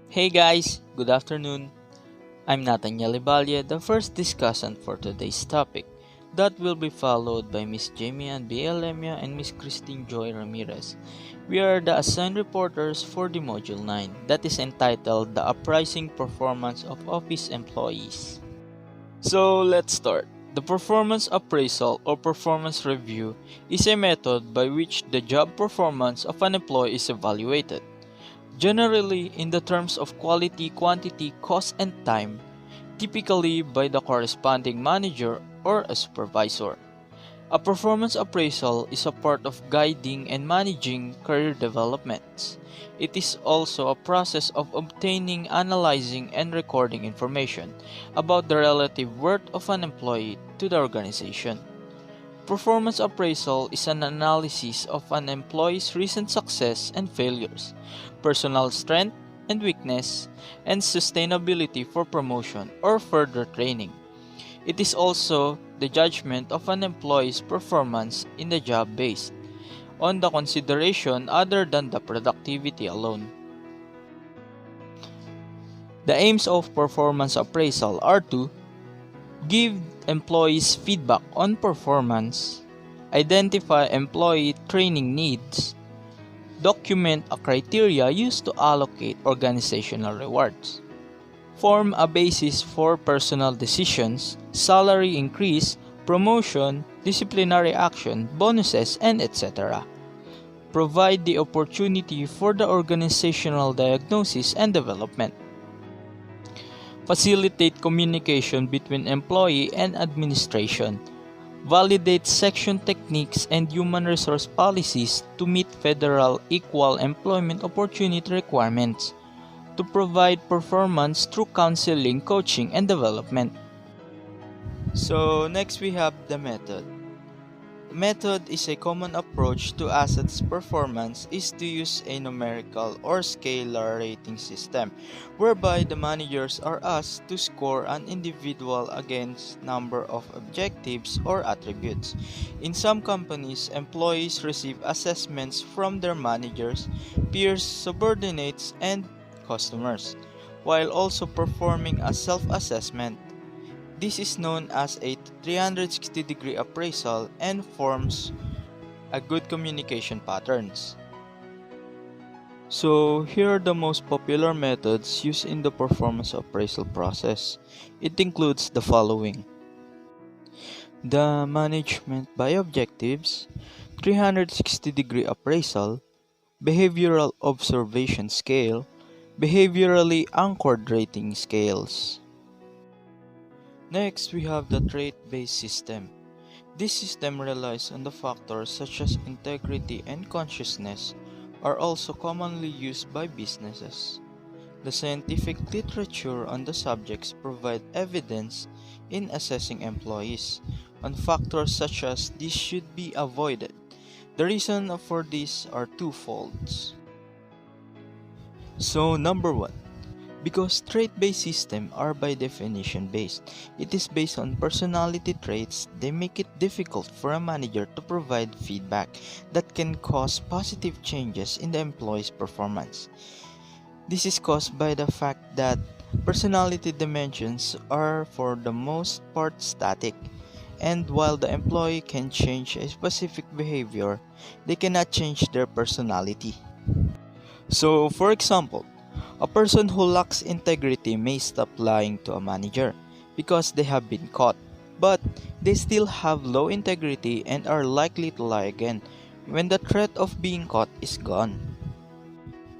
Hey guys, good afternoon. I'm Nathaniel Ibalye, the first discussant for today's topic. That will be followed by Miss Jamie and B. Lemia and Miss Christine Joy Ramirez. We are the assigned reporters for the Module 9 that is entitled The Appraising Performance of Office Employees. So let's start. The performance appraisal or performance review is a method by which the job performance of an employee is evaluated. Generally, in the terms of quality, quantity, cost, and time, typically by the corresponding manager or a supervisor. A performance appraisal is a part of guiding and managing career developments. It is also a process of obtaining, analyzing, and recording information about the relative worth of an employee to the organization. Performance appraisal is an analysis of an employee's recent success and failures, personal strength and weakness, and sustainability for promotion or further training. It is also the judgment of an employee's performance in the job based on the consideration other than the productivity alone. The aims of performance appraisal are to give employees feedback on performance, identify employee training needs, document a criteria used to allocate organizational rewards, form a basis for personal decisions, salary increase, promotion, disciplinary action, bonuses, and etc. Provide the opportunity for the organizational diagnosis and development. Facilitate communication between employee and administration. Validate section techniques and human resource policies to meet federal equal employment opportunity requirements. To provide performance through counseling, coaching, and development. So next we have the method. Method is a common approach to assets performance is to use a numerical or scalar rating system whereby the managers are asked to score an individual against number of objectives or attributes. In some companies, employees receive assessments from their managers, peers, subordinates, and customers, while also performing a self-assessment. This is known as a 360-degree appraisal and forms a good communication patterns. So here are the most popular methods used in the performance appraisal process. It includes the following: the management by objectives, 360-degree appraisal, behavioral observation scale, behaviorally anchored rating scales. Next, we have the trait-based system. This system relies on the factors such as integrity and consciousness are also commonly used by businesses. The scientific literature on the subjects provide evidence in assessing employees on factors such as this should be avoided. The reason for this are twofold. So number one, because trait-based systems are by definition based, it is based on personality traits. They make it difficult for a manager to provide feedback that can cause positive changes in the employee's performance. This is caused by the fact that personality dimensions are for the most part static, and while the employee can change a specific behavior, they cannot change their personality. So, for example, a person who lacks integrity may stop lying to a manager because they have been caught, but they still have low integrity and are likely to lie again when the threat of being caught is gone.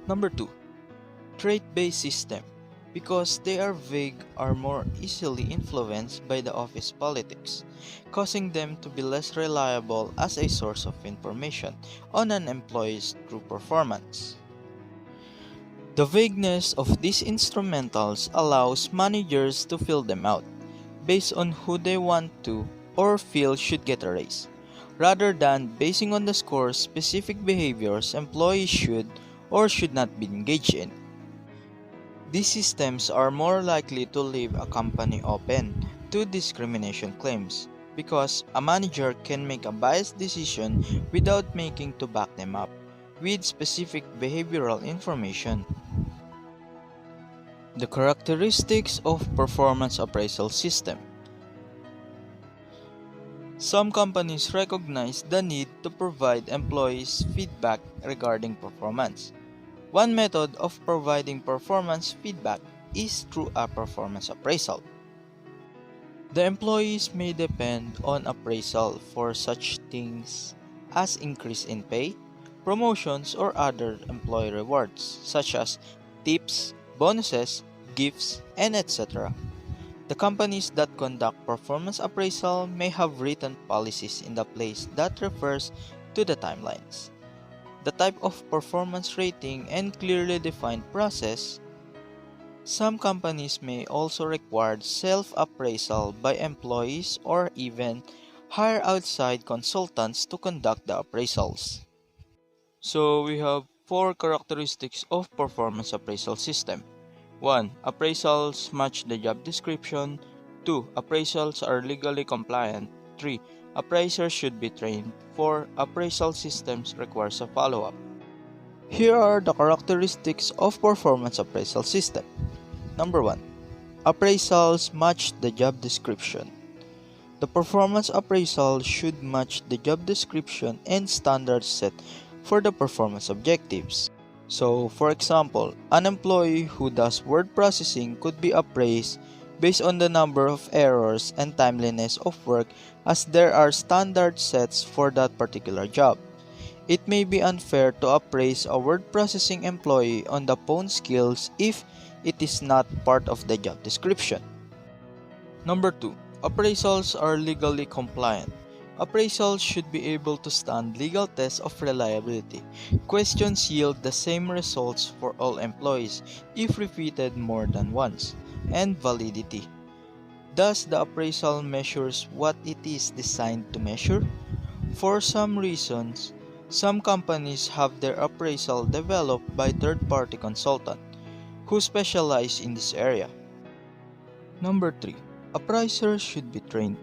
Number 2. Trait-based system. Because they are vague, are more easily influenced by the office politics, causing them to be less reliable as a source of information on an employee's true performance. The vagueness of these instrumentals allows managers to fill them out based on who they want to or feel should get a raise, rather than basing on the score specific behaviors employees should or should not be engaged in. These systems are more likely to leave a company open to discrimination claims because a manager can make a biased decision without making to back them up with specific behavioral information. The characteristics of performance appraisal system. Some companies recognize the need to provide employees feedback regarding performance. One method of providing performance feedback is through a performance appraisal. The employees may depend on appraisal for such things as increase in pay, promotions, or other employee rewards such as tips, bonuses, gifts, and etc. The companies that conduct performance appraisal may have written policies in the place that refers to the timelines, the type of performance rating, and clearly defined process. Some companies may also require self-appraisal by employees or even hire outside consultants to conduct the appraisals. So we have four characteristics of performance appraisal system. 1. Appraisals match the job description. 2. Appraisals are legally compliant. 3. Appraisers should be trained. 4. Appraisal systems requires a follow-up. Here are the characteristics of performance appraisal system. Number 1. Appraisals match the job description. The performance appraisal should match the job description and standards set for the performance objectives. So, for example, an employee who does word processing could be appraised based on the number of errors and timeliness of work, as there are standard sets for that particular job. It may be unfair to appraise a word processing employee on the phone skills if it is not part of the job description. Number 2. Appraisals are legally compliant. Appraisals should be able to stand legal tests of reliability. Questions yield the same results for all employees if repeated more than once, and validity. Thus, the appraisal measures what it is designed to measure. For some reasons, some companies have their appraisal developed by third-party consultants who specialize in this area. Number 3. Appraisers should be trained.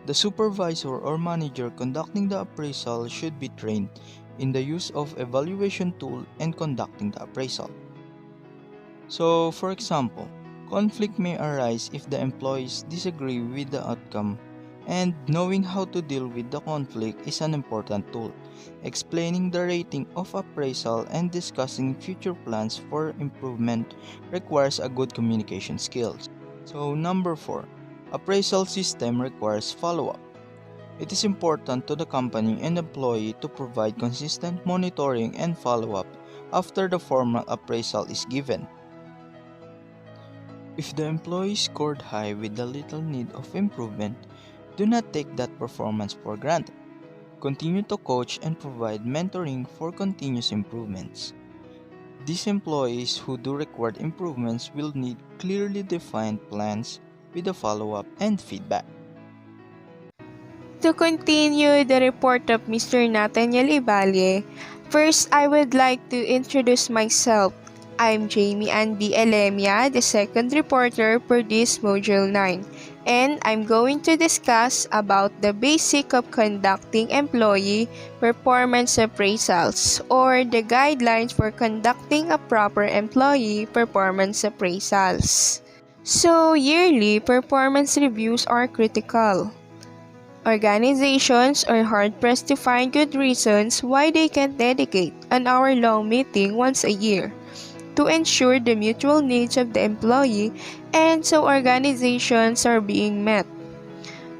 The supervisor or manager conducting the appraisal should be trained in the use of evaluation tool and conducting the appraisal. So, for example, conflict may arise if the employees disagree with the outcome, and knowing how to deal with the conflict is an important tool. Explaining the rating of appraisal and discussing future plans for improvement requires a good communication skills. So, number 4. Appraisal system requires follow-up. It is important to the company and employee to provide consistent monitoring and follow-up after the formal appraisal is given. If the employee scored high with a little need of improvement, do not take that performance for granted. Continue to coach and provide mentoring for continuous improvements. These employees who do require improvements will need clearly defined plans with a follow-up and feedback. To continue the report of Mr. Nathaniel Iballe, first I would like to introduce myself. I'm Jamie Andy Elemia, the second reporter for this Module 9, and I'm going to discuss about the basic of conducting employee performance appraisals, or the guidelines for conducting a proper employee performance appraisals. So, yearly performance reviews are critical. Organizations are hard-pressed to find good reasons why they can't dedicate an hour-long meeting once a year to ensure the mutual needs of the employee, and so organizations are being met.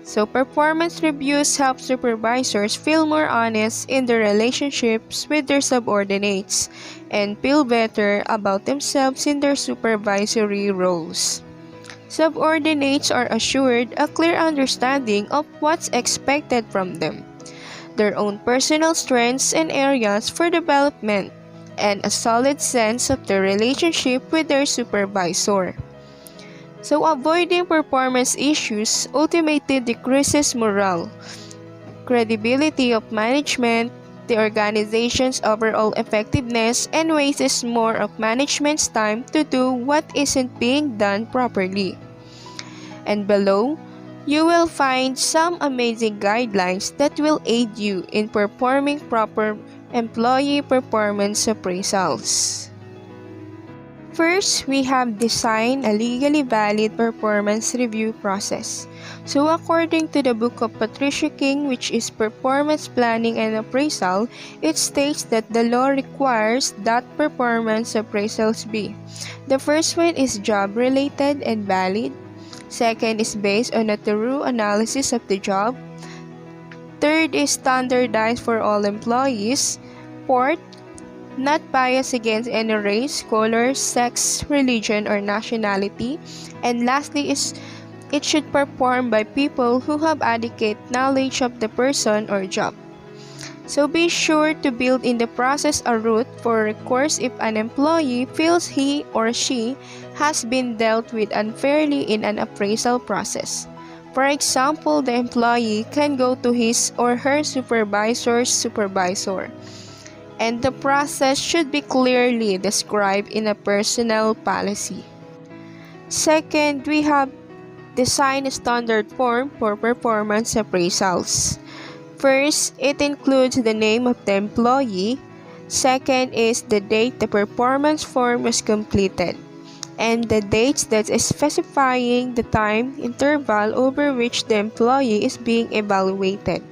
So performance reviews help supervisors feel more honest in their relationships with their subordinates and feel better about themselves in their supervisory roles. Subordinates are assured a clear understanding of what's expected from them, their own personal strengths and areas for development, and a solid sense of their relationship with their supervisor. So avoiding performance issues ultimately decreases morale, credibility of management, the organization's overall effectiveness, and wastes more of management's time to do what isn't being done properly. And below, you will find some amazing guidelines that will aid you in performing proper employee performance appraisals. First, we have designed a legally valid performance review process. So according to the book of Patricia King, which is Performance Planning and Appraisal, it states that the law requires that performance appraisals be. The first one is job-related and valid. Second is based on a thorough analysis of the job. Third is standardized for all employees. Fourth, not biased against any race, color, sex, religion, or nationality. And lastly is it should perform by people who have adequate knowledge of the person or job. So be sure to build in the process a route for recourse if an employee feels he or she has been dealt with unfairly in an appraisal process. For example, the employee can go to his or her supervisor's supervisor, and the process should be clearly described in a personnel policy. Second, we have designed a standard form for performance appraisals. First, it includes the name of the employee. Second is the date the performance form was completed, and the dates that is specifying the time interval over which the employee is being evaluated.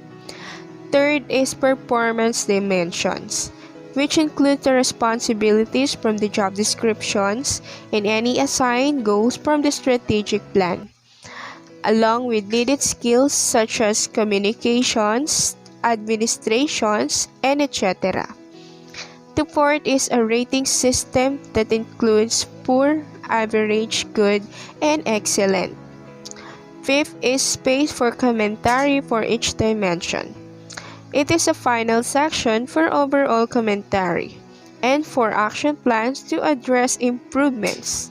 Third is performance dimensions, which include the responsibilities from the job descriptions and any assigned goals from the strategic plan, along with needed skills such as communications, administrations, and etc. The fourth is a rating system that includes poor, average, good, and excellent. Fifth is space for commentary for each dimension. It is a final section for overall commentary and for action plans to address improvements.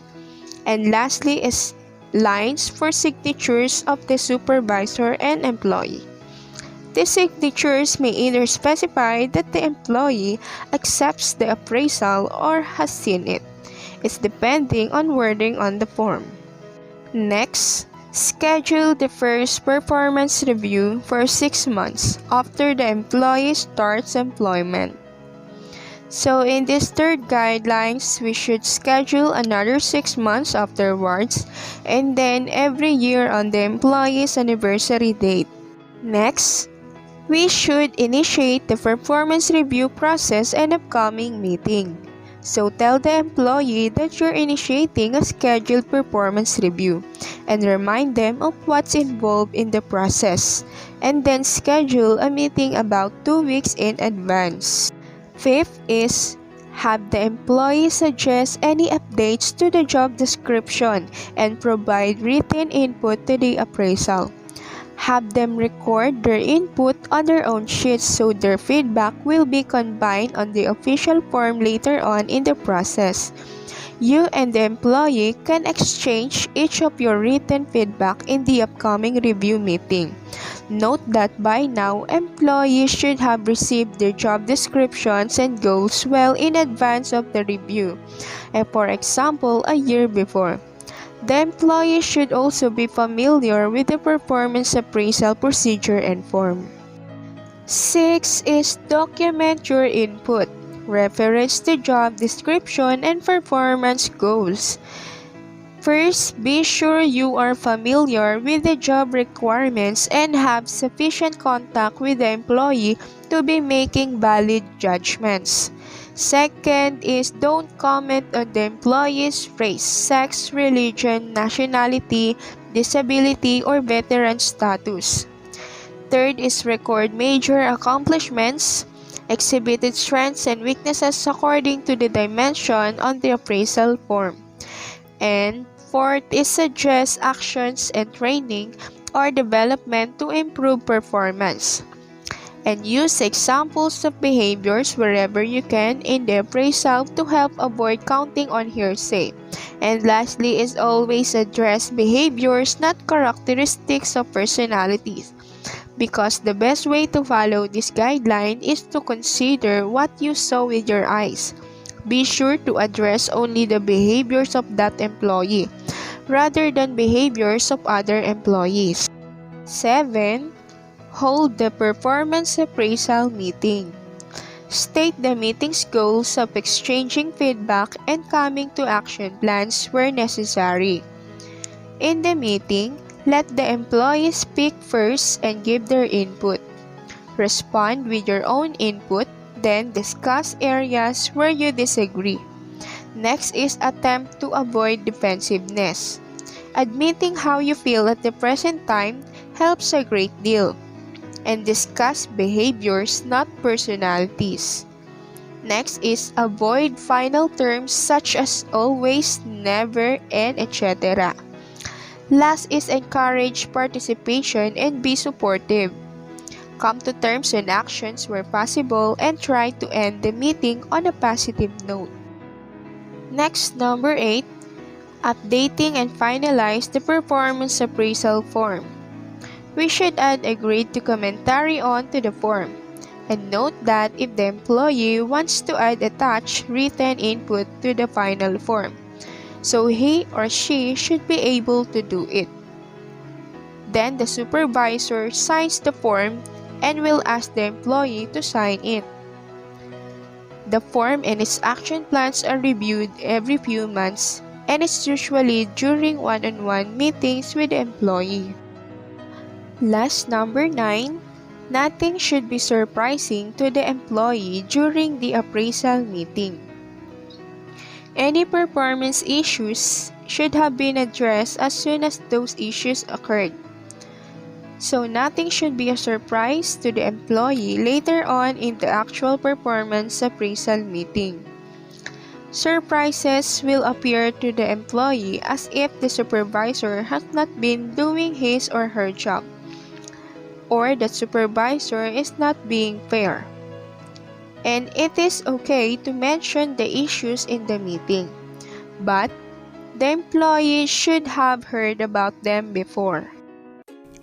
And lastly is lines for signatures of the supervisor and employee. These signatures may either specify that the employee accepts the appraisal or has seen it. It's depending on wording on the form. Next, schedule the first performance review for 6 months after the employee starts employment. So in this third guidelines, we should schedule another 6 months afterwards and then every year on the employee's anniversary date. Next, we should initiate the performance review process and upcoming meeting. So tell the employee that you're initiating a scheduled performance review and remind them of what's involved in the process, and then schedule a meeting about 2 weeks in advance. Fifth is have the employee suggest any updates to the job description and provide written input to the appraisal. Have them record their input on their own sheets so their feedback will be combined on the official form later on in the process. You and the employee can exchange each of your written feedback in the upcoming review meeting. Note that by now, employees should have received their job descriptions and goals well in advance of the review, and for example, a year before. The employee should also be familiar with the performance appraisal procedure and form. 6 is document your input. Reference the job description and performance goals. First, be sure you are familiar with the job requirements and have sufficient contact with the employee to be making valid judgments. Second is don't comment on the employee's race, sex, religion, nationality, disability, or veteran status. Third is record major accomplishments, exhibited strengths and weaknesses according to the dimension on the appraisal form. And fourth is suggest actions and training or development to improve performance. And use examples of behaviors wherever you can in the appraisal to help avoid counting on hearsay. And lastly is always address behaviors, not characteristics of personalities, because the best way to follow this guideline is to consider what you saw with your eyes. Be sure to address only the behaviors of that employee, rather than behaviors of other employees. 7. Hold the performance appraisal meeting. State the meeting's goals of exchanging feedback and coming to action plans where necessary. In the meeting, let the employees speak first and give their input. Respond with your own input, then discuss areas where you disagree. Next is attempt to avoid defensiveness. Admitting how you feel at the present time helps a great deal. And discuss behaviors, not personalities. Next is avoid final terms such as always, never, and etc. Last is encourage participation and be supportive. Come to terms on actions where possible and try to end the meeting on a positive note. Next, number 8, updating and finalize the performance appraisal form. We should add a grade to commentary on to the form. And note that if the employee wants to add attach written input to the final form, so he or she should be able to do it. Then the supervisor signs the form and will ask the employee to sign it. The form and its action plans are reviewed every few months, and it's usually during one-on-one meetings with the employee. Last, number 9, nothing should be surprising to the employee during the appraisal meeting. Any performance issues should have been addressed as soon as those issues occurred. So nothing should be a surprise to the employee later on in the actual performance appraisal meeting. Surprises will appear to the employee as if the supervisor has not been doing his or her job, or the supervisor is not being fair. And it is okay to mention the issues in the meeting, but the employee should have heard about them before.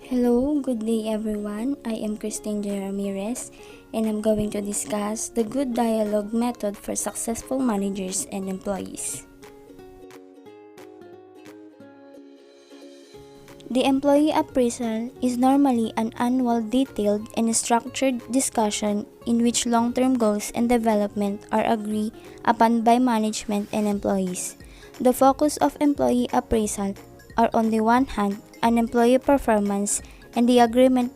Hello, good day everyone. I am Christine J. Ramirez and I'm going to discuss the good dialogue method for successful managers and employees. The employee appraisal is normally an annual detailed and structured discussion in which long-term goals and development are agreed upon by management and employees. The focus of employee appraisal are on the one hand an employee performance and the agreement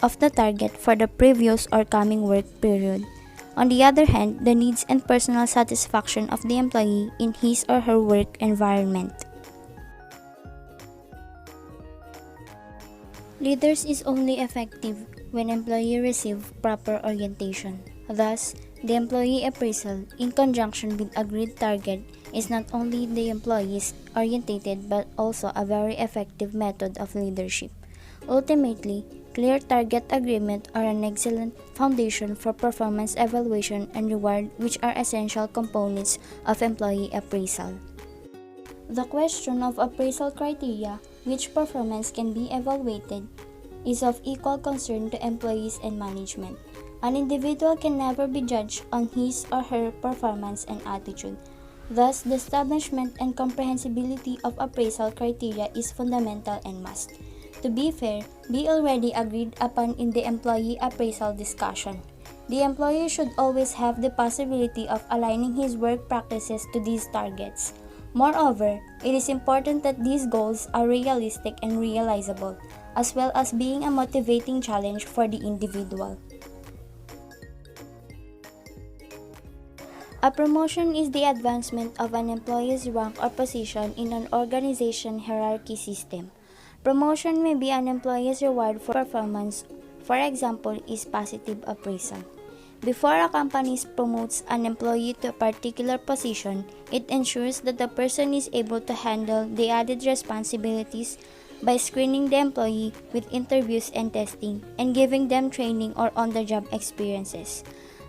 of the target for the previous or coming work period. On the other hand, the needs and personal satisfaction of the employee in his or her work environment. Leaders is only effective when employee receive proper orientation. Thus, the employee appraisal in conjunction with agreed target is not only the employees orientated but also a very effective method of leadership. Ultimately, clear target agreement are an excellent foundation for performance evaluation and reward, which are essential components of employee appraisal. The question of appraisal criteria, which performance can be evaluated, is of equal concern to employees and management. An individual can never be judged on his or her performance and attitude. Thus, the establishment and comprehensibility of appraisal criteria is fundamental and must, to be fair, be already agreed upon in the employee appraisal discussion. The employee should always have the possibility of aligning his work practices to these targets. Moreover, it is important that these goals are realistic and realizable, as well as being a motivating challenge for the individual. A promotion is the advancement of an employee's rank or position in an organization hierarchy system. Promotion may be an employee's reward for performance, for example, is positive appraisal. Before a company promotes an employee to a particular position, it ensures that the person is able to handle the added responsibilities by screening the employee with interviews and testing, and giving them training or on-the-job experiences.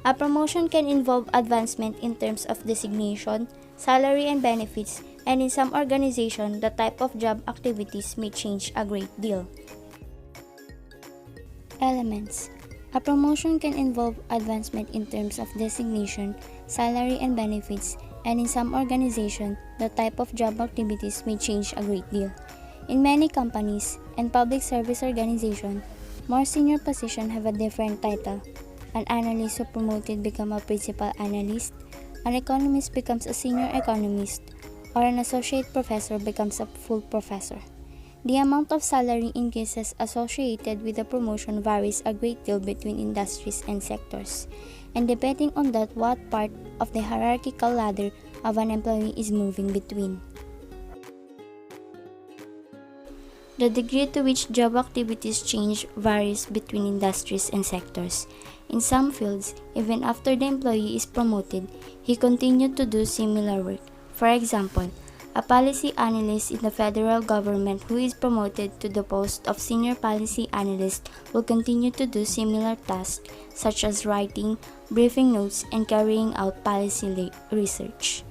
A promotion can involve advancement in terms of designation, salary and benefits, and in some organizations, the type of job activities may change a great deal. Elements. A promotion can involve advancement in terms of designation, salary and benefits, and in some organizations, the type of job activities may change a great deal. In many companies and public service organizations, more senior positions have a different title. An analyst who promoted become a principal analyst. An economist becomes a senior economist, or an associate professor becomes a full professor. The amount of salary increases associated with the promotion varies a great deal between industries and sectors, and depending on that, what part of the hierarchical ladder of an employee is moving between. The degree to which job activities change varies between industries and sectors. In some fields, even after the employee is promoted, he continued to do similar work. For example, a policy analyst in the federal government who is promoted to the post of senior policy analyst will continue to do similar tasks such as writing, briefing notes, and carrying out policy research.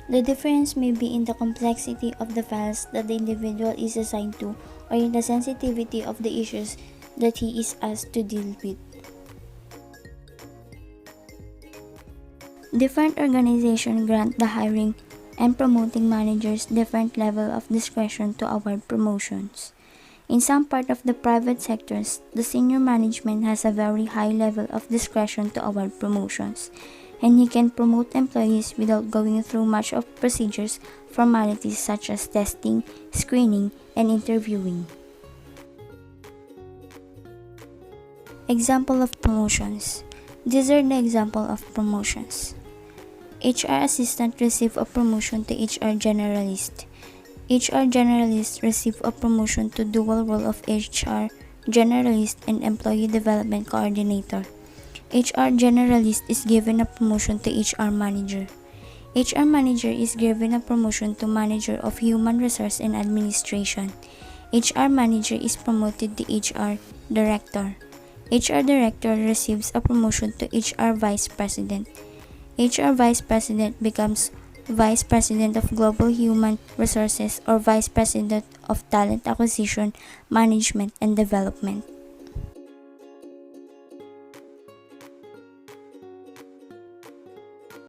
The difference may be in the complexity of the files that the individual is assigned to or in the sensitivity of the issues that he is asked to deal with. Different organizations grant the hiring and promoting managers different level of discretion to award promotions. In some part of the private sectors, the senior management has a very high level of discretion to award promotions, and he can promote employees without going through much of procedures, formalities such as testing, screening, and interviewing. Example of promotions. These are the example of promotions. HR assistant receive a promotion to HR generalist. HR generalist receive a promotion to dual role of HR generalist and employee development coordinator. HR generalist is given a promotion to HR manager. HR manager is given a promotion to manager of human resource and administration. HR manager is promoted to HR director. HR director receives a promotion to HR vice president. HR vice president becomes vice president of global human resources or vice president of talent acquisition, management, and development.